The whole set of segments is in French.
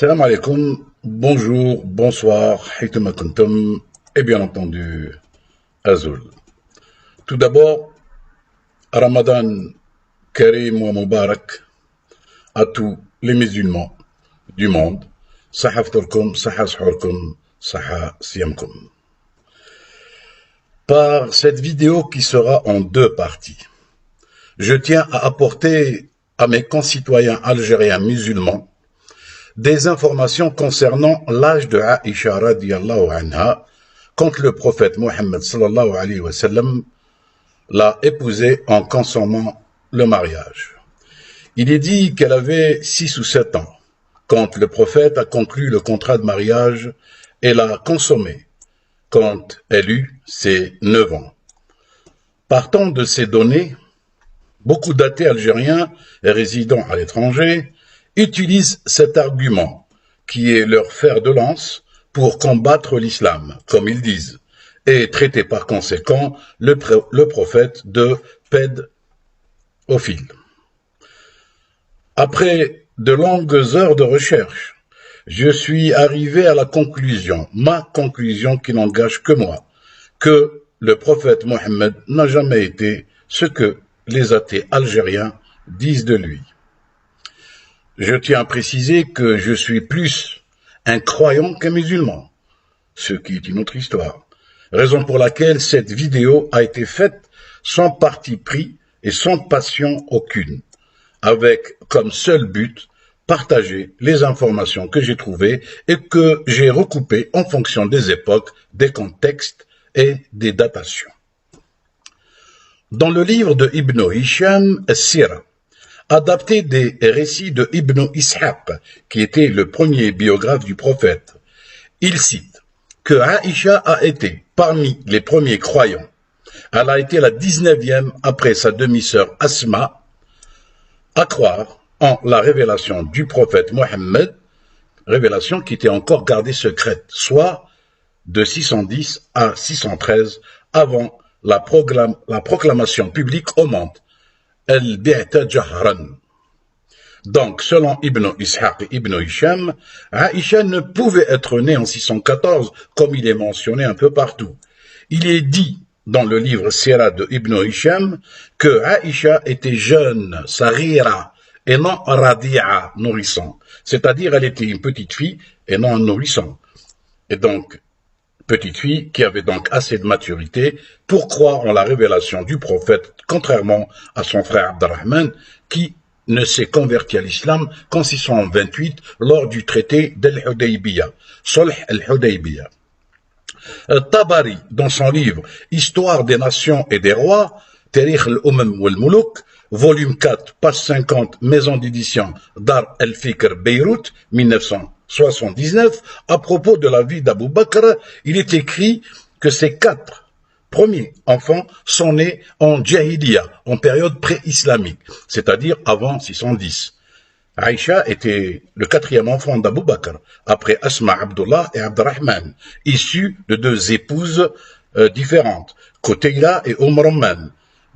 Salam alaikum, bonjour, bonsoir, haythama kuntum, et bien entendu, Azul. Tout d'abord, Ramadan Karim wa Mubarak à tous les musulmans du monde. Saha fturkum, saha suhurkum, saha siyamkum. Par cette vidéo qui sera en deux parties, je tiens à apporter à mes concitoyens algériens musulmans des informations concernant l'âge de Aïcha radiyallahu anha quand le prophète Mohammed sallallahu alayhi wa sallam l'a épousée en consommant le mariage. Il est dit qu'elle avait 6 ou 7 ans quand le prophète a conclu le contrat de mariage et l'a consommé quand elle eut ses 9 ans. Partant de ces données, beaucoup d'athées algériens résidant à l'étranger utilisent cet argument, qui est leur fer de lance, pour combattre l'islam, comme ils disent, et traiter par conséquent le prophète de pédophile. Après de longues heures de recherche, je suis arrivé à la conclusion, ma conclusion qui n'engage que moi, que le prophète Mohammed n'a jamais été ce que les athées algériens disent de lui. Je tiens à préciser que je suis plus un croyant qu'un musulman, ce qui est une autre histoire, raison pour laquelle cette vidéo a été faite sans parti pris et sans passion aucune, avec comme seul but partager les informations que j'ai trouvées et que j'ai recoupées en fonction des époques, des contextes et des datations. Dans le livre de Ibn Hisham As-Sira, adapté des récits de Ibn Ishaq, qui était le premier biographe du prophète, il cite que Aïcha a été parmi les premiers croyants. Elle a été la 19e après sa demi-sœur Asma à croire en la révélation du prophète Mohammed, révélation qui était encore gardée secrète, soit de 610 à 613 avant la proclamation publique au monde. Al-Bi'ta Jahran. Donc, selon Ibn Ishaq et Ibn Hisham, Aïcha ne pouvait être née en 614, comme il est mentionné un peu partout. Il est dit dans le livre Sira de Ibn Hisham que Aïcha était jeune, sarira, et non radi'a, nourrisson. C'est-à-dire, elle était une petite fille et non un nourrisson. Et donc, petite fille qui avait donc assez de maturité pour croire en la révélation du prophète, contrairement à son frère Abdurrahman, qui ne s'est converti à l'islam qu'en 628 lors du traité d'Al-Hudaybiyah, Sulh al-Hudaybiyah. Tabari, dans son livre Histoire des nations et des rois, Tarikh al-Umam wal-Muluk, volume 4, page 50, maison d'édition Dar al-Fikr Beyrouth, 1979, à propos de la vie d'Abou Bakr, il est écrit que ces 4 premiers enfants sont nés en Jahiliya, en période pré-islamique, c'est-à-dire avant 610. Aïcha était le 4e enfant d'Abou Bakr, après Asma Abdullah et Abdurrahman, issus de 2 épouses différentes, Qutayla et Ramman.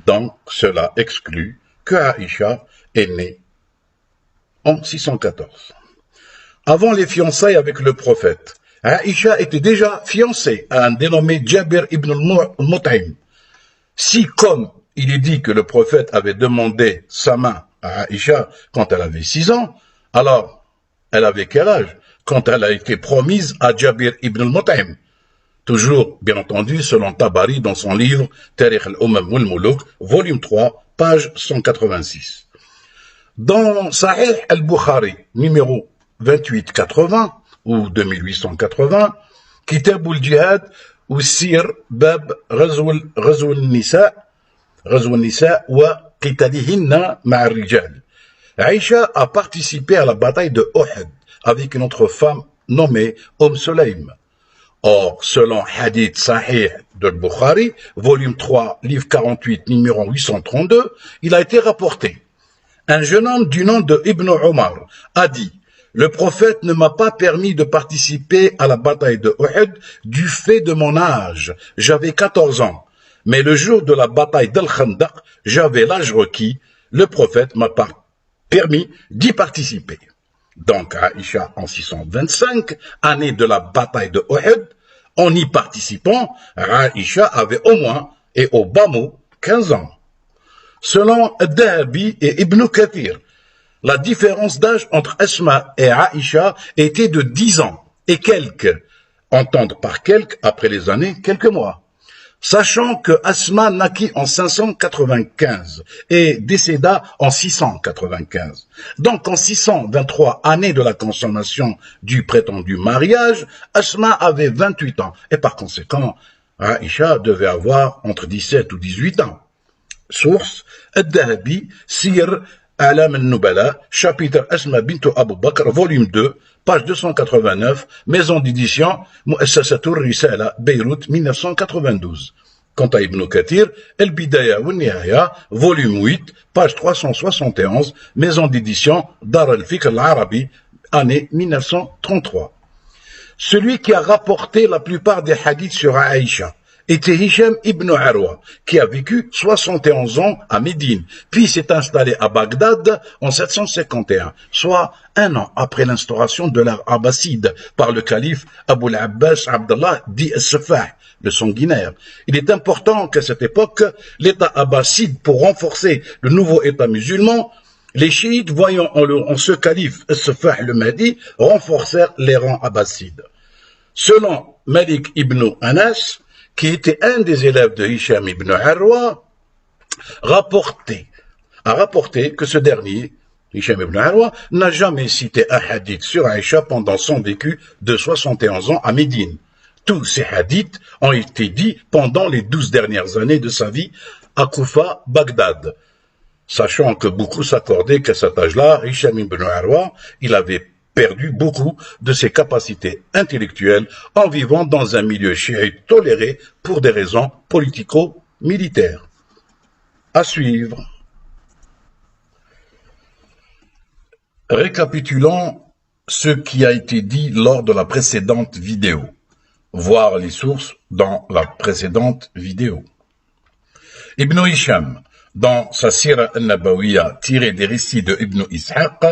Donc, cela exclut que Aïcha est née en 614. Avant les fiançailles avec le prophète, Aïcha était déjà fiancée à un dénommé Jabir ibn al-Mut'im. Si, comme il est dit que le prophète avait demandé sa main à Aïcha quand elle avait 6 ans, alors elle avait quel âge quand elle a été promise à Jabir ibn al-Mut'im? Toujours, bien entendu, selon Tabari dans son livre Tarikh al-Umam wal-Muluk, volume 3, page 186. Dans Sahih al-Bukhari, numéro 2880 ou 2880, Kitab al-Jihad ou Sir Bab Ghazw al-Nisa wa Qitalihinna ma'a al-Rijal. Aïcha a participé à la bataille de Uhud avec une autre femme nommée Sulaym. Or, selon Hadith Sahih de Bukhari, volume 3, livre 48, numéro 832, il a été rapporté. Un jeune homme du nom de Ibn Omar a dit « Le prophète ne m'a pas permis de participer à la bataille de Uhud du fait de mon âge. J'avais 14 ans. Mais le jour de la bataille d'Al-Khandaq, j'avais l'âge requis. Le prophète m'a permis d'y participer. » donc Aïcha en 625, année de la bataille de Uhud. En y participant, Aïcha avait au moins et au bas mot 15 ans. Selon Dahabi et Ibn Kathir, la différence d'âge entre Asma et Aïcha était de 10 ans et quelques, entendre par quelques après les années, quelques mois. Sachant que Asma naquit en 595 et décéda en 695. Donc en 623, année de la consommation du prétendu mariage, Asma avait 28 ans et par conséquent, Aïcha devait avoir entre 17 ou 18 ans. Source, Ad-Dahabi, Sir Alam al-Nubala, chapitre Asma bint Abu Bakr, volume 2, page 289, maison d'édition, Mu'assasatur Risala, Beyrouth, 1992. Quant à Ibn Kathir, El-Bidaya wa Nihaya, volume 8, page 371, maison d'édition, Dar al-Fikr al-Arabi, année 1933. Celui qui a rapporté la plupart des hadiths sur Aïcha était Hisham ibn Arwa, qui a vécu 71 ans à Médine, puis s'est installé à Bagdad en 751, soit un an après l'instauration de l'ère abbasside par le calife Abu al-Abbas Abdallah dit As-Safah, le sanguinaire. Il est important qu'à cette époque, l'État abbasside, pour renforcer le nouveau État musulman, les chiites, voyant en ce calife As-Safah le Mahdi, renforcèrent les rangs abbassides. Selon Malik ibn Anas, qui était un des élèves de Hisham ibn Arwa, a rapporté que ce dernier, Hisham ibn Arwa, n'a jamais cité un hadith sur Aïcha pendant son vécu de 71 ans à Médine. Tous ces hadiths ont été dits pendant les 12 dernières années de sa vie à Koufa, Bagdad. Sachant que beaucoup s'accordaient qu'à cet âge-là, Hisham ibn Arwa, il avait perdu beaucoup de ses capacités intellectuelles en vivant dans un milieu chiite toléré pour des raisons politico-militaires. À suivre. Récapitulons ce qui a été dit lors de la précédente vidéo. Voir les sources dans la précédente vidéo. Ibn Hisham, dans sa Sira al-Nabawiya tirée des récits de Ibn Ishaq,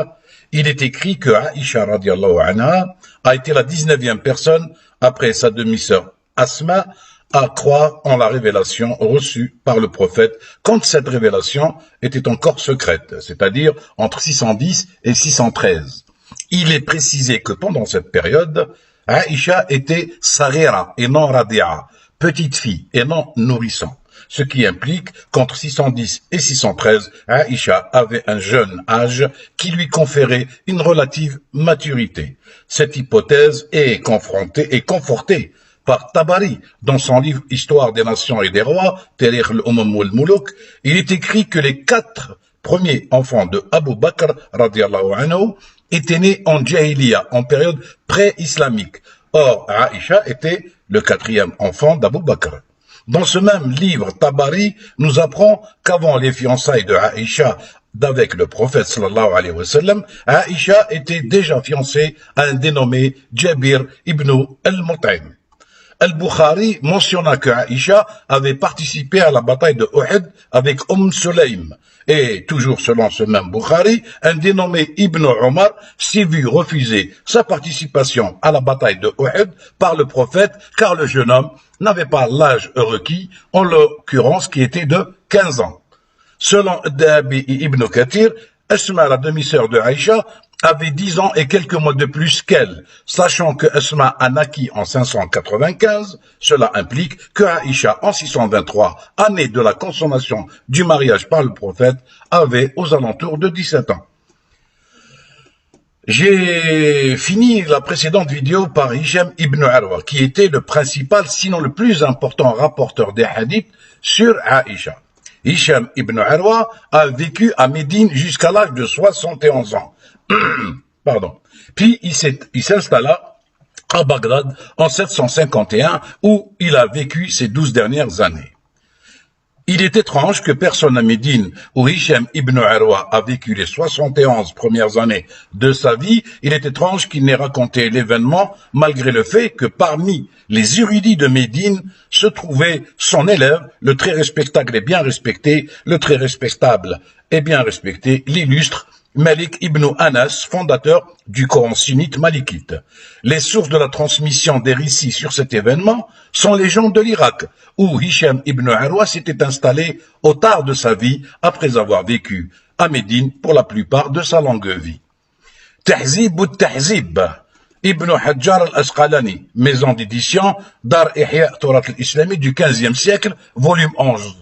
il est écrit que Aïcha radiallahu anha a été la 19e personne après sa demi-sœur Asma à croire en la révélation reçue par le prophète quand cette révélation était encore secrète, c'est-à-dire entre 610 et 613. Il est précisé que pendant cette période, Aïcha était Sarira et non Radia, petite fille et non nourrisson. Ce qui implique qu'entre 610 et 613, Aïcha avait un jeune âge qui lui conférait une relative maturité. Cette hypothèse est confortée par Tabari dans son livre Histoire des nations et des rois, Tarikh al-Umam wal-Muluk. Il est écrit que les 4 premiers enfants de Abu Bakr radiallahu anhu étaient nés en Jahiliya, en période pré-islamique. Or, Aïcha était le 4e enfant d'Abu Bakr. Dans ce même livre, Tabari nous apprend qu'avant les fiançailles de Aïcha d'avec le prophète sallallahu alayhi wa sallam, Aïcha était déjà fiancée à un dénommé Jabir ibn al-Mut'im. Al-Bukhari mentionna que Aïcha avait participé à la bataille de Uhud avec Sulaym. Et, toujours selon ce même Bukhari, un dénommé Ibn Omar s'est vu refuser sa participation à la bataille de Uhud par le prophète, car le jeune homme n'avait pas l'âge requis, en l'occurrence qui était de 15 ans. Selon Dahabi et Ibn Kathir, Asma, la demi-sœur de Aïcha, avait 10 ans et quelques mois de plus qu'elle, sachant que Asma a naquit en 595, cela implique que Aïcha, en 623, année de la consommation du mariage par le prophète, avait aux alentours de 17 ans. J'ai fini la précédente vidéo par Hisham ibn Arwa, qui était le principal, sinon le plus important rapporteur des hadiths sur Aïcha. Hisham ibn Arwa a vécu à Médine jusqu'à l'âge de 71 ans. Pardon. Puis il s'installa à Bagdad en 751 où il a vécu ses 12 dernières années. Il est étrange que personne à Médine, où Hisham ibn Arwa a vécu les 71 premières années de sa vie, il est étrange qu'il n'ait raconté l'événement malgré le fait que parmi les érudits de Médine se trouvait son élève, le très respectable et bien respecté, le très respectable et bien respecté, l'illustre Malik ibn Anas, fondateur du Coran sunnite malikite. Les sources de la transmission des récits sur cet événement sont les gens de l'Irak, où Hisham ibn Urwa s'était installé au tard de sa vie après avoir vécu à Médine pour la plupart de sa longue vie. Tahzib ou Tahzib, Ibn Hajjar al-Asqalani, maison d'édition Dar Ihya Turat al-Islami du XVe siècle, volume 11,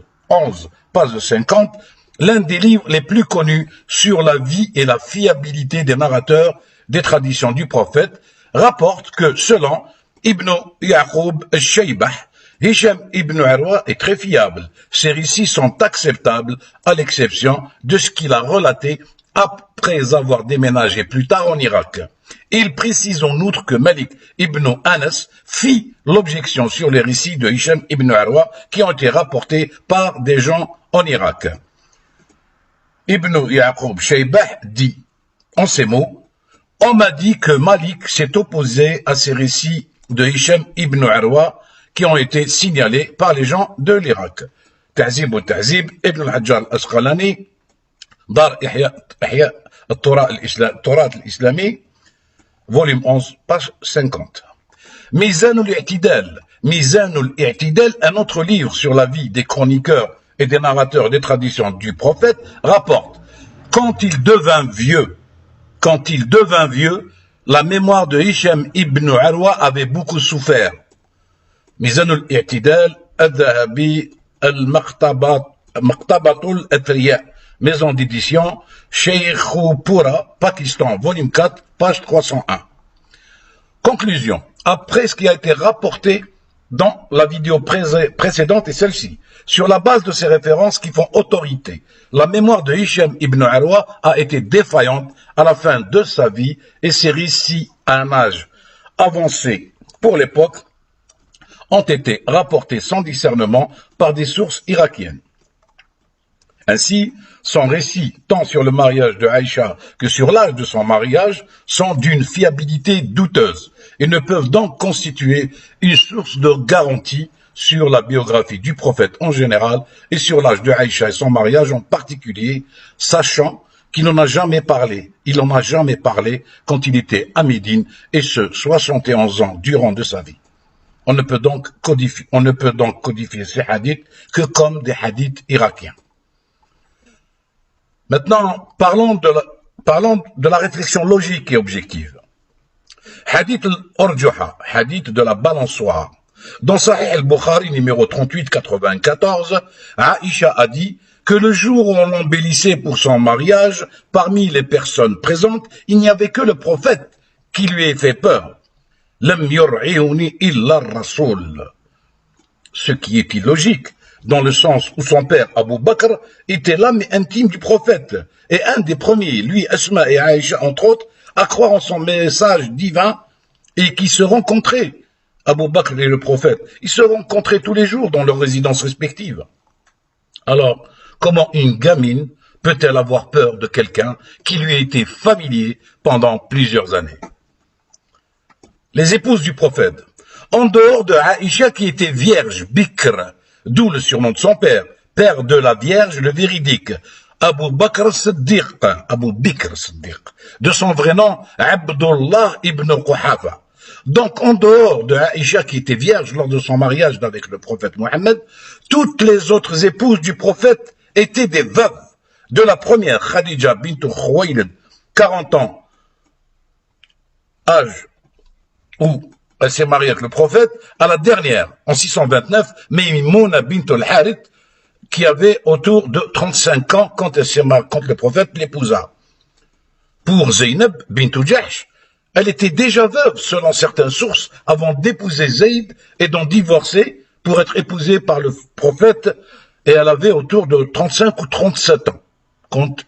page 50, l'un des livres les plus connus sur la vie et la fiabilité des narrateurs des traditions du prophète, rapporte que, selon Ibn Yaqub al-Shaybah, Hisham ibn Urwa est très fiable. Ses récits sont acceptables, à l'exception de ce qu'il a relaté après avoir déménagé plus tard en Irak. Il précise en outre que Malik ibn Anas fit l'objection sur les récits de Hisham ibn Urwa qui ont été rapportés par des gens en Irak. Ibn Yaqub Shaybah dit, en ces mots, « On m'a dit que Malik s'est opposé à ces récits de Hisham ibn Urwa qui ont été signalés par les gens de l'Irak. » Ta'zib ou Ta'zib, Ibn al-Hajjar al-Asqalani, Dar Ihya al-Turat al-Islami, volume 11, page 50. Mizan al-I'tidal, un autre livre sur la vie des chroniqueurs et des narrateurs des traditions du prophète, rapporte, quand il devint vieux, la mémoire de Hisham ibn Urwa avait beaucoup souffert. Mizan al-I'tidal, al-Dhahabi, al-Maktabatul Athriya, maison d'édition, Sheikhupura, Pakistan, volume 4, page 301. Conclusion. Après ce qui a été rapporté dans la vidéo précédente et celle-ci, sur la base de ces références qui font autorité, la mémoire de Hisham ibn Urwa a été défaillante à la fin de sa vie et ses récits à un âge avancé pour l'époque ont été rapportés sans discernement par des sources irakiennes. Ainsi, son récit, tant sur le mariage de Aïcha que sur l'âge de son mariage, sont d'une fiabilité douteuse et ne peuvent donc constituer une source de garantie sur la biographie du prophète en général et sur l'âge de Aïcha et son mariage en particulier, sachant qu'il n'en a jamais parlé. Il en a jamais parlé quand il était à Médine, et ce, 71 ans durant de sa vie. On ne peut donc codifier ces hadiths que comme des hadiths irakiens. Maintenant, parlons de la réflexion logique et objective. Hadith al-Urjuha, hadith de la balançoire. Dans Sahih al-Bukhari numéro 3894, Aïcha a dit que le jour où on l'embellissait pour son mariage, parmi les personnes présentes, il n'y avait que le prophète qui lui ait fait peur. Lam yur'ihuni illa rasoul. Ce qui est illogique, dans le sens où son père, Abu Bakr, était l'âme intime du prophète, et un des premiers, lui, Asma et Aïcha, entre autres, à croire en son message divin, et qui se rencontraient, Abu Bakr et le prophète, ils se rencontraient tous les jours dans leurs résidences respectives. Alors, comment une gamine peut-elle avoir peur de quelqu'un qui lui a été familier pendant plusieurs années? Les épouses du prophète, en dehors de Aïcha qui était vierge, Bikr, d'où le surnom de son père, père de la Vierge, le véridique, Abu Bakr Siddiq, de son vrai nom, Abdullah ibn Quhafa. Donc, en dehors de Aïcha qui était vierge lors de son mariage avec le prophète Mohammed, toutes les autres épouses du prophète étaient des veuves. De la première, Khadija bint Khuwaylid, 40 ans, âge où elle s'est mariée avec le prophète, à la dernière, en 629, Maïmouna bint al-Harith, qui avait autour de 35 ans quand le prophète l'épousa. Pour Zaynab bint Jahsh, elle était déjà veuve, selon certaines sources, avant d'épouser Zayd et d'en divorcer pour être épousée par le prophète, et elle avait autour de 35 ou 37 ans quand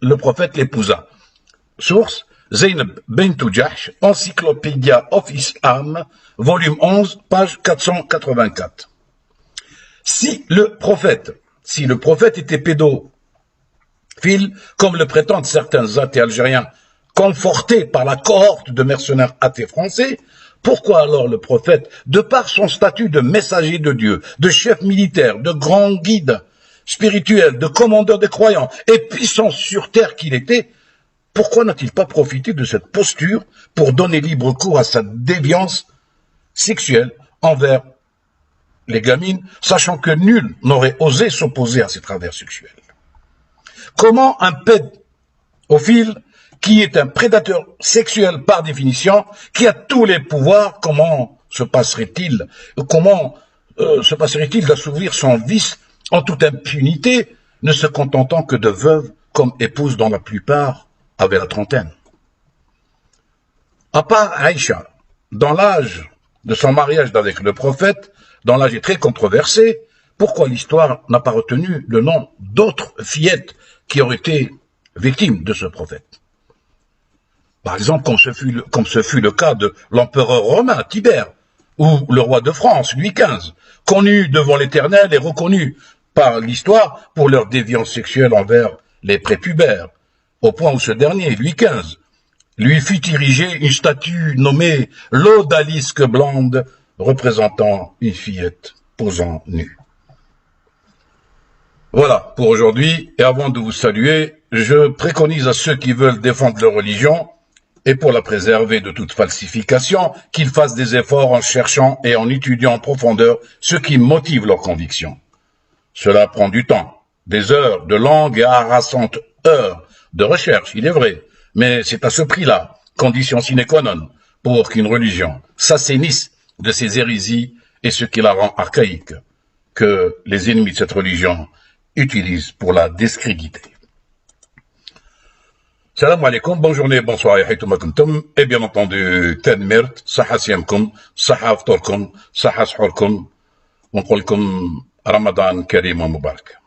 le prophète l'épousa. Source, Zaynab bint Jahsh, Encyclopedia of Islam, volume 11, page 484. Si le prophète était pédophile, comme le prétendent certains athées algériens, confortés par la cohorte de mercenaires athées français, pourquoi alors le prophète, de par son statut de messager de Dieu, de chef militaire, de grand guide spirituel, de commandeur des croyants et puissant sur terre qu'il était, pourquoi n'a-t-il pas profité de cette posture pour donner libre cours à sa déviance sexuelle envers les gamines, sachant que nul n'aurait osé s'opposer à ces travers sexuels? Comment un pédophile, qui est un prédateur sexuel par définition, qui a tous les pouvoirs, comment se passerait-il d'assouvir son vice en toute impunité, ne se contentant que de veuves comme épouses dont la plupart avaient la trentaine? À part Aïcha, dans l'âge de son mariage avec le prophète, dont l'âge est très controversé, pourquoi l'histoire n'a pas retenu le nom d'autres fillettes qui auraient été victimes de ce prophète? Par exemple, comme ce fut le cas de l'empereur romain Tibère, ou le roi de France, Louis XV, connus devant l'Éternel et reconnus par l'histoire pour leur déviance sexuelle envers les prépubères, au point où ce dernier, Louis XV, lui fit ériger une statue nommée l'Odalisque blonde, représentant une fillette posant nue. Voilà pour aujourd'hui, et avant de vous saluer, je préconise à ceux qui veulent défendre leur religion, et pour la préserver de toute falsification, qu'ils fassent des efforts en cherchant et en étudiant en profondeur ce qui motive leurs convictions. Cela prend du temps, des heures de longues et harassantes heures de recherche, il est vrai, mais c'est à ce prix-là, condition sine qua non, pour qu'une religion s'assainisse de ses hérésies et ce qui la rend archaïque, que les ennemis de cette religion utilisent pour la discréditer. Salam alaikum, bonne journée, bonsoir, et bien entendu, Tanmirt, Saha Siamkum, Saha Aftorkum, Saha Shurkum, on Ramadan Karim Mubarak.